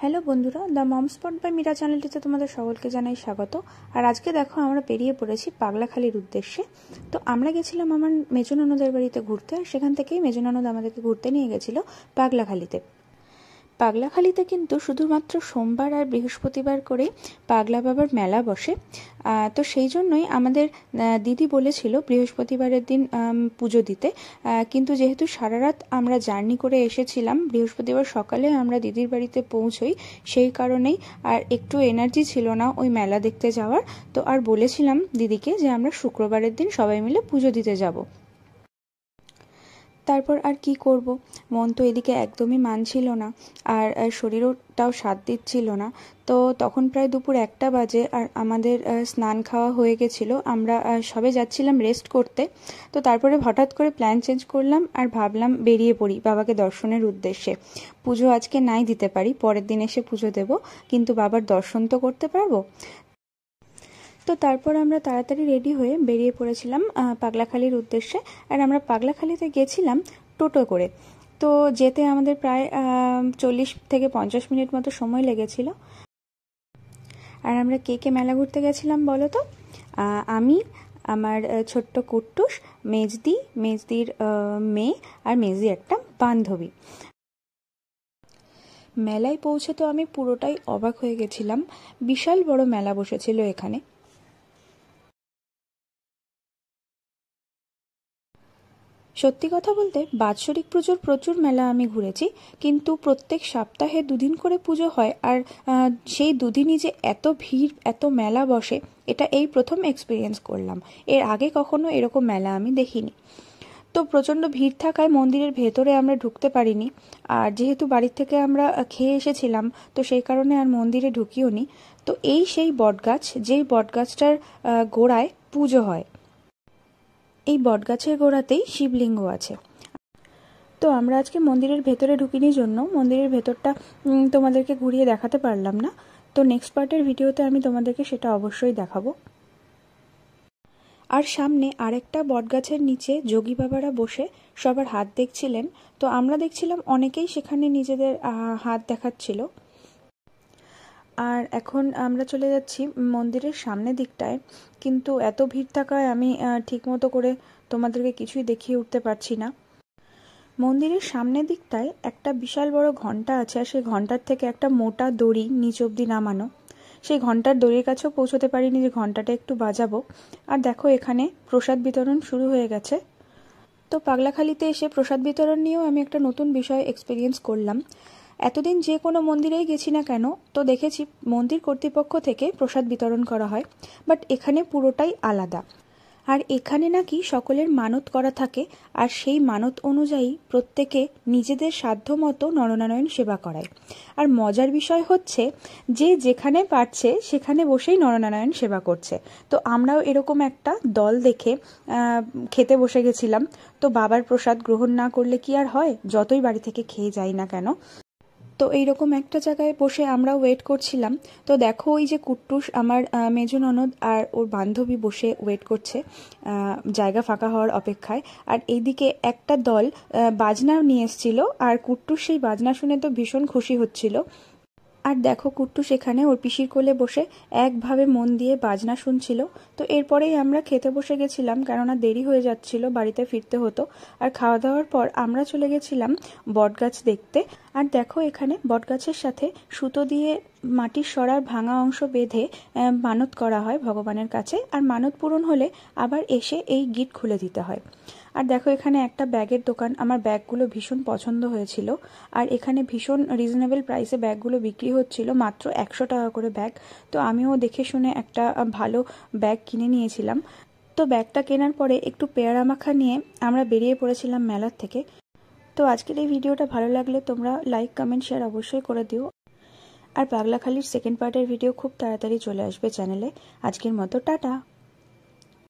Hello বন্ধুরা, the mom spot by Meera চ্যানেলটিতে তোমাদের সকলকে জানাই স্বাগত। আর আজকে দেখো আমরা বেরিয়ে পড়েছি পাগলাখালির উদ্দেশ্যে। তো আমরা গেছিলাম আমার মেজো ননদের বাড়িতে ঘুরতে, আর সেখান থেকেই মেজো ননদ আমাদেরকে ঘুরতে নিয়ে গেছিলো পাগলাখালিতে। পাগলাখালিতে কিন্তু শুধুমাত্র সোমবার আর বৃহস্পতিবার করে পাগলা বাবার মেলা বসে। তো সেই জন্যই আমাদের দিদি বলেছিল বৃহস্পতিবারের দিন পুজো দিতে, কিন্তু যেহেতু সারা রাত আমরা জার্নি করে এসেছিলাম, বৃহস্পতিবার সকালে আমরা দিদির বাড়িতে পৌঁছই, সেই কারণেই আর একটু এনার্জি ছিল না ওই মেলা দেখতে যাওয়ার। তো আর বলেছিলাম দিদিকে যে আমরা শুক্রবারের দিন সবাই মিলে পুজো দিতে যাব। তারপর আর কি করব, মন তো এদিকে একদমই মানছিল না, আর শরীরটাও সাথ দিচ্ছিল না। তো তখন প্রায় দুপুর 1টা বাজে, আর আমাদের স্নান খাওয়া হয়ে গেছিলো, আমরা সবে যাচ্ছিলাম রেস্ট করতে। তো তারপরে হঠাৎ করে প্ল্যান চেঞ্জ করলাম আর ভাবলাম বেরিয়ে পড়ি বাবাকে দর্শনের উদ্দেশ্যে। পুজো আজকে নাই দিতে পারি, পরের দিন এসে পুজো দেব, কিন্তু বাবার দর্শন তো করতে পারবো। তো তারপর আমরা তাড়াতাড়ি রেডি হয়ে বেরিয়ে পড়েছিলাম পাগলাখালির উদ্দেশ্যে। আর আমরা পাগলাখালিতে গেছিলাম টোটো করে। তো যেতে আমাদের প্রায় 40 থেকে 50 মিনিট মতো সময় লেগেছিল। আর আমরা কে কে মেলা ঘুরতে গেছিলাম বলো তো? আমি, আমার ছোট্ট কুট্টুস, মেজদির মেয়ে, আর মেজদি একটা বান্ধবী। মেলায় পৌঁছে তো আমি পুরোটাই অবাক হয়ে গেছিলাম। বিশাল বড় মেলা বসেছিল এখানে। সত্যি কথা বলতে বাৎসরিক পুজোর প্রচুর মেলা আমি ঘুরেছি, কিন্তু প্রত্যেক সপ্তাহে 2 দিন করে পুজো হয়, আর সেই 2 দিনই যে এত ভিড়, এত মেলা বসে, এটা এই প্রথম এক্সপিরিয়েন্স করলাম। এর আগে কখনো এরকম মেলা আমি দেখিনি। তো প্রচণ্ড ভিড় থাকায় মন্দিরের ভেতরে আমরা ঢুকতে পারিনি, আর যেহেতু বাড়ির থেকে আমরা খেয়ে এসেছিলাম, তো সেই কারণে আর মন্দিরে ঢুকিও নি। তো এই সেই বটগাছ, যেই বটগাছটার গোড়ায় পুজো হয়। এই বটগাছের গোড়াতেই শিবলিঙ্গ আছে। তো আমরা আজকে মন্দিরের ভেতরে ঢুকিনি জন্য মন্দিরের ভেতরটা তোমাদেরকে ঘুরিয়ে দেখাতে পারলাম না। তো নেক্সট পার্টের ভিডিওতে আমি তোমাদেরকে সেটা অবশ্যই দেখাবো। আর সামনে আরেকটা বটগাছের নিচে যোগী বাবারা বসে সবার হাত দেখছিলেন। তো আমরা দেখছিলাম অনেকেই সেখানে নিজেদের হাত দেখাচ্ছিল। আর এখন আমরা চলে যাচ্ছি মন্দিরের সামনের দিকটায়, কিন্তু এত ভিড় থাকায় আমি ঠিকমতো করে তোমাদেরকে কিছুই দেখিয়ে উঠতে পারছি না। মন্দিরের সামনের দিকটায় একটা বিশাল বড় ঘন্টা আছে, আর সেই ঘন্টার থেকে একটা মোটা দড়ি নিচ অব্দি নামানো। সেই ঘন্টার দড়ির কাছেও পৌঁছতে পারিনি যে ঘন্টাটা একটু বাজাবো। আর দেখো এখানে প্রসাদ বিতরণ শুরু হয়ে গেছে। তো পাগলাখালিতে এসে প্রসাদ বিতরণ নিয়েও আমি একটা নতুন বিষয় এক্সপিরিয়েন্স করলাম। এতদিন যে কোনো মন্দিরেই গেছি না কেন, তো দেখেছি মন্দির কর্তৃপক্ষ থেকে প্রসাদ বিতরণ করা হয়, বাট এখানে পুরোটাই আলাদা। আর এখানে নাকি সকলের মানত করা থাকে, আর সেই মানত অনুযায়ী প্রত্যেকে নিজেদের সাধ্যমতো নরনারায়ণ সেবা করায়। আর মজার বিষয় হচ্ছে যে যেখানে পারছে সেখানে বসেই নরনারায়ণ সেবা করছে। তো আমরাও এরকম একটা দল দেখে খেতে বসে গেছিলাম। তো বাবার প্রসাদ গ্রহণ না করলে কি আর হয়, যতই বাড়ি থেকে খেয়ে যাই না কেন। তো এইরকম একটা জায়গায় বসে আমরা ওয়েট করছিলাম। তো দেখো ওই যে কুট্টুস, আমার মেজো ননদ আর ওর বান্ধবী বসে ওয়েট করছে জায়গা ফাঁকা হওয়ার অপেক্ষায়। আর এইদিকে একটা দল বাজনা নিয়ে এসেছিল, আর কুট্টুস সেই বাজনা শুনে তো ভীষণ খুশি হচ্ছিল। আর দেখো কুট্টু সেখানে ওর পিসির কোলে বসে একভাবে মন দিয়ে বাজনা শুনছিল। তো এরপরেই আমরা খেতে বসে গেছিলাম, কেননা দেরি হয়ে যাচ্ছিল, বাড়িতে ফিরতে হতো। আর খাওয়া দাওয়ার পর আমরা চলে গেছিলাম বটগাছ দেখতে। আর দেখো এখানে বটগাছের সাথে সুতো দিয়ে মাটির সরার ভাঙা অংশ বেঁধে মানত করা হয় ভগবানের কাছে, আর মানত পূরণ হলে আবার এসে এই গিট খুলে দিতে হয়। আর দেখো এখানে একটা ব্যাগের দোকান, আমার ব্যাগগুলো ভীষণ পছন্দ হয়েছিল। আর এখানে ভীষণ রিজনেবল প্রাইসে ব্যাগগুলো বিক্রি হচ্ছিল, মাত্র 100 টাকা করে ব্যাগ। তো আমিও দেখে শুনে একটা ভালো ব্যাগ কিনে নিয়েছিলাম। তো ব্যাগটা কেনার পরে একটু পেয়ারা মাখা নিয়ে আমরা বেরিয়ে পড়েছিলাম মেলার থেকে। তো আজকের এই ভিডিওটা ভালো লাগলে তোমরা লাইক, কমেন্ট, শেয়ার অবশ্যই করে দিও। আর পাগলাখালির সেকেন্ড পার্টের ভিডিও খুব তাড়াতাড়ি চলে আসবে চ্যানেলে। আজকের মতো টাটা।